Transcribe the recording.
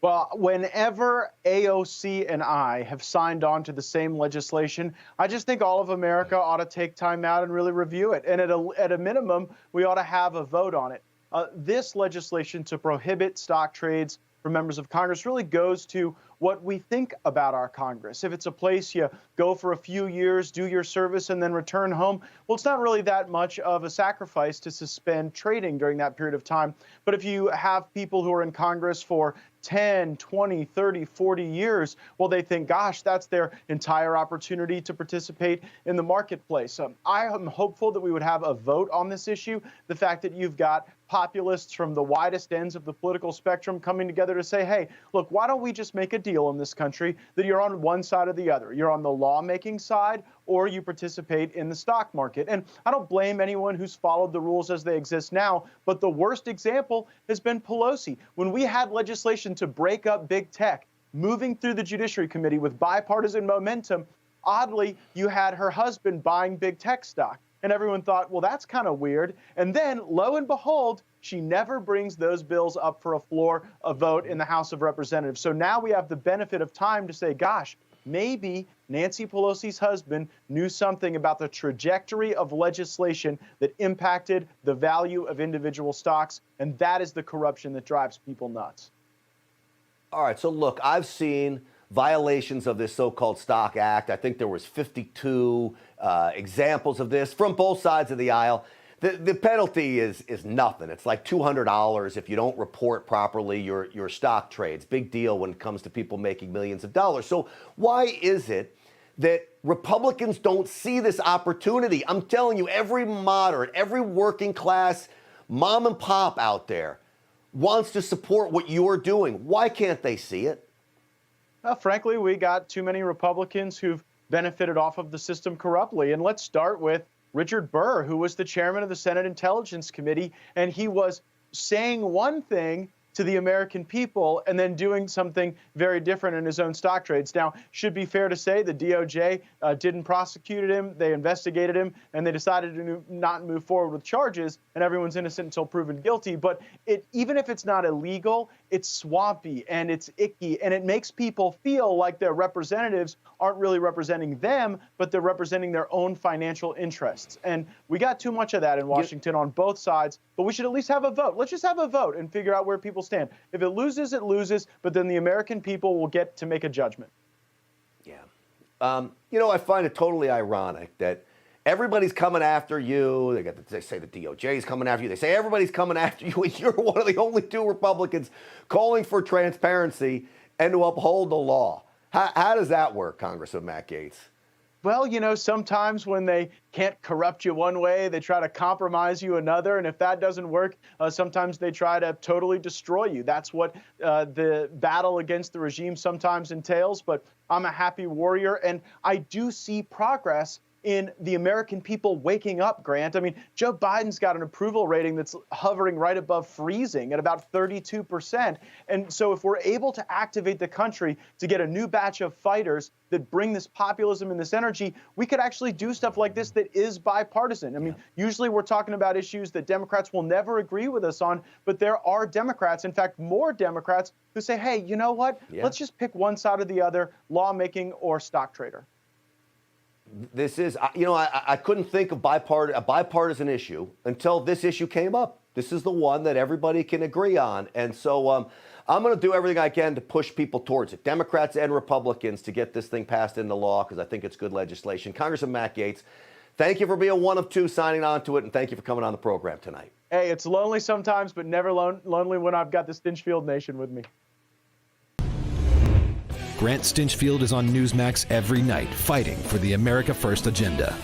Well, whenever AOC and I have signed on to the same legislation, I just think all of America ought to take time out and really review it. And at a minimum, we ought to have a vote on it. This legislation to prohibit stock trades for members of Congress really goes to what we think about our Congress. If it's a place you go for a few years, do your service, and then return home, well, it's not really that much of a sacrifice to suspend trading during that period of time. But if you have people who are in Congress for 10, 20, 30, 40 years, well, they think, gosh, that's their entire opportunity to participate in the marketplace. I am hopeful that we would have a vote on this issue. The fact that you've got populists from the widest ends of the political spectrum coming together to say, hey, look, why don't we just make a deal in this country that you're on one side or the other? You're on the lawmaking side or you participate in the stock market. And I don't blame anyone who's followed the rules as they exist now, but the worst example has been Pelosi. When we had legislation to break up big tech, moving through the Judiciary Committee with bipartisan momentum, oddly, you had her husband buying big tech stock. And everyone thought, well, that's kind of weird. And then, lo and behold, she never brings those bills up for a vote in the House of Representatives. So now we have the benefit of time to say, gosh, maybe Nancy Pelosi's husband knew something about the trajectory of legislation that impacted the value of individual stocks. And that is the corruption that drives people nuts. All right. So, look, I've seen violations of this so-called Stock Act. I think there was 52 examples of this from both sides of the aisle. The penalty is nothing. It's like $200 if you don't report properly your stock trades. Big deal when it comes to people making millions of dollars. So why is it that Republicans don't see this opportunity? I'm telling you, every moderate, every working class mom and pop out there wants to support what you're doing. Why can't they see it? Well, frankly, we got too many Republicans who've benefited off of the system corruptly. And let's start with Richard Burr, who was the chairman of the Senate Intelligence Committee, and he was saying one thing to the American people and then doing something very different in his own stock trades. Now, should be fair to say the DOJ didn't prosecute him, they investigated him, and they decided to not move forward with charges, and everyone's innocent until proven guilty. But even if it's not illegal, it's swampy and it's icky, and it makes people feel like their representatives aren't really representing them, but they're representing their own financial interests. And we got too much of that in Washington on both sides, but we should at least have a vote. Let's just have a vote and figure out where people stand. If it loses, it loses, but then the American people will get to make a judgment. Yeah. I find it totally ironic that everybody's coming after you. They say the DOJ is coming after you. They say everybody's coming after you, and you're one of the only two Republicans calling for transparency and to uphold the law. How does that work, Congressman Matt Gaetz? Well, sometimes when they can't corrupt you one way, they try to compromise you another. And if that doesn't work, sometimes they try to totally destroy you. That's what the battle against the regime sometimes entails. But I'm a happy warrior, and I do see progress in the American people waking up, Grant. I mean, Joe Biden's got an approval rating that's hovering right above freezing at about 32%. And so if we're able to activate the country to get a new batch of fighters that bring this populism and this energy, we could actually do stuff like this that is bipartisan. I mean, usually we're talking about issues that Democrats will never agree with us on, but there are Democrats, in fact, more Democrats who say, hey, you know what? Let's just pick one side or the other, lawmaking or stock trader. This is, I couldn't think of a bipartisan issue until this issue came up. This is the one that everybody can agree on. And so I'm going to do everything I can to push people towards it, Democrats and Republicans, to get this thing passed into law because I think it's good legislation. Congressman Matt Gaetz, thank you for being one of two signing on to it, and thank you for coming on the program tonight. Hey, it's lonely sometimes, but never lonely when I've got the STINCHFIELD Nation with me. Grant Stinchfield is on Newsmax every night, fighting for the America First agenda.